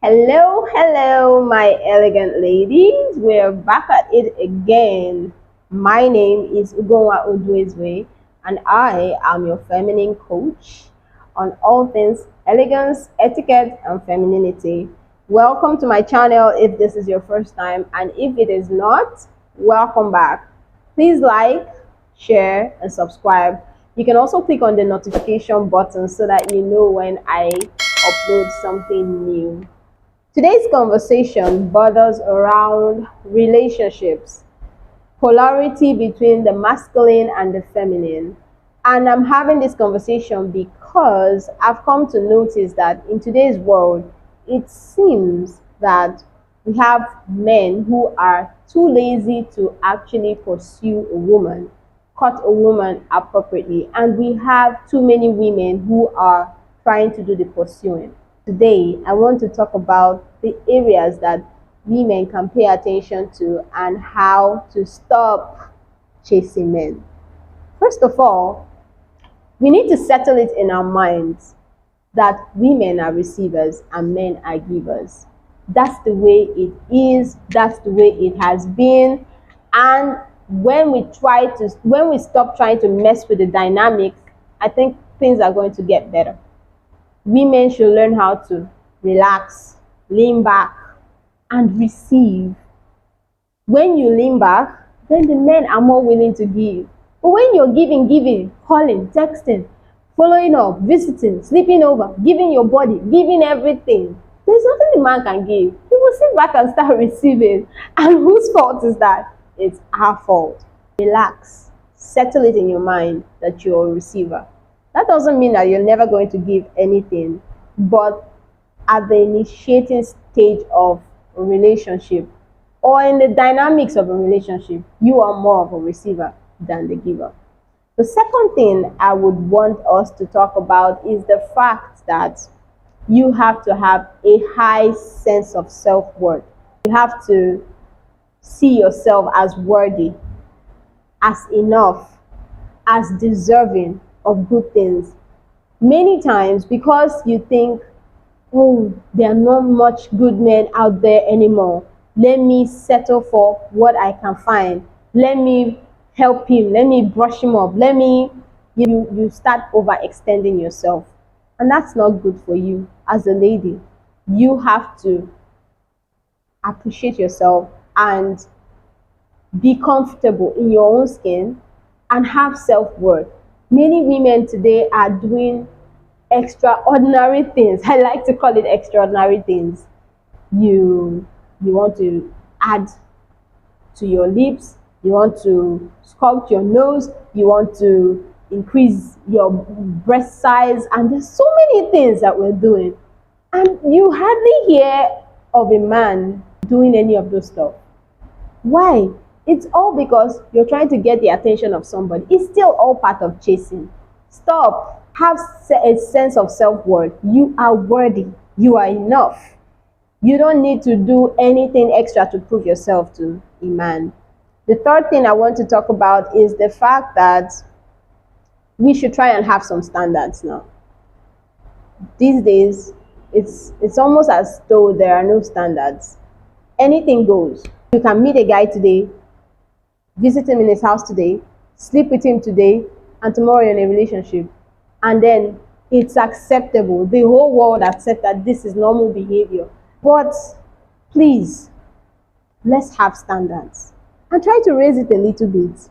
Hello, my elegant ladies. We're back at it again. My name is Ugonwa Odwezwe, and I am your feminine coach on all things elegance, etiquette, and femininity. Welcome to my channel if this is your first time, and if it is not, welcome back. Please like, share, and subscribe. You can also click on the notification button so that you know when I upload something new. Today's conversation borders around relationships, polarity between the masculine and the feminine. And I'm having this conversation because I've come to notice that in today's world, it seems that we have men who are too lazy to actually pursue a woman, cut a woman appropriately, and we have too many women who are trying to do the pursuing. Today, I want to talk about the areas that women can pay attention to and how to stop chasing men. First of all, we need to settle it in our minds that women are receivers and men are givers. That's the way it is, that's the way it has been. And when we stop trying to mess with the dynamics, I think things are going to get better. Women should learn how to relax, lean back, and receive. When you lean back, then the men are more willing to give. But when you're giving, calling, texting, following up, visiting, sleeping over, giving your body, giving everything, there's nothing the man can give. He will sit back and start receiving. And whose fault is that? It's our fault. Relax. Settle it in your mind that you're a receiver. That doesn't mean that you're never going to give anything, but at the initiating stage of a relationship or in the dynamics of a relationship, you are more of a receiver than the giver. The second thing I would want us to talk about is the fact that you have to have a high sense of self-worth. You have to see yourself as worthy, as enough, as deserving of good things. Many times, because you think, oh, there are not much good men out there anymore, let me settle for what I can find, let me help him, let me brush him up, you start overextending yourself, and that's not good for you. As a lady, you have to appreciate yourself and be comfortable in your own skin and have self-worth. Many women today are doing extraordinary things. I like to call it extraordinary things. You want to add to your lips, you want to sculpt your nose, you want to increase your breast size, and there's so many things that we're doing. And you hardly hear of a man doing any of those stuff. Why? It's all because you're trying to get the attention of somebody. It's still all part of chasing. Stop. Have a sense of self-worth. You are worthy. You are enough. You don't need to do anything extra to prove yourself to a man. The third thing I want to talk about is the fact that we should try and have some standards now. These days, it's almost as though there are no standards. Anything goes. You can meet a guy today, visit him in his house today, sleep with him today, and tomorrow you're in a relationship. And then it's acceptable. The whole world accepts that this is normal behavior. But please, let's have standards. And try to raise it a little bit.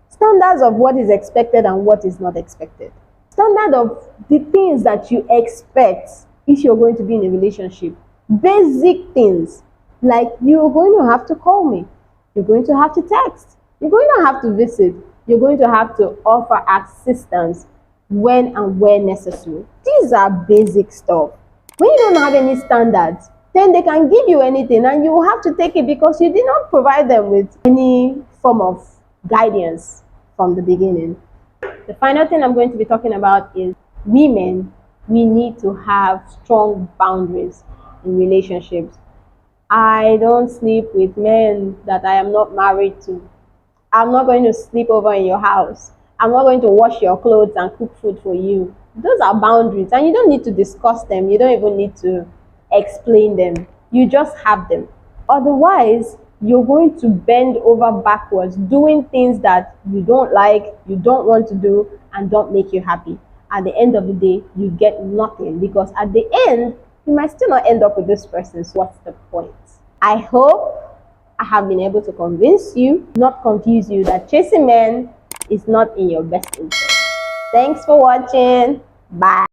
Standards of what is expected and what is not expected. Standard of the things that you expect if you're going to be in a relationship. Basic things. Like, you're going to have to call me. You're going to have to text. You're going to have to visit. You're going to have to offer assistance when and where necessary. These are basic stuff. When you don't have any standards, then they can give you anything and you will have to take it because you did not provide them with any form of guidance from the beginning. The final thing I'm going to be talking about is women. We need to have strong boundaries in relationships. I don't sleep with men that I am not married to. I'm not going to sleep over in your house. I'm not going to wash your clothes and cook food for you. Those are boundaries and you don't need to discuss them. You don't even need to explain them. You just have them. Otherwise, you're going to bend over backwards doing things that you don't like, you don't want to do, and don't make you happy. At the end of the day, you get nothing, because at the end, you might still not end up with this person. So what's the point? I hope I have been able to convince you, not confuse you, that chasing men is not in your best interest. Thanks for watching. Bye.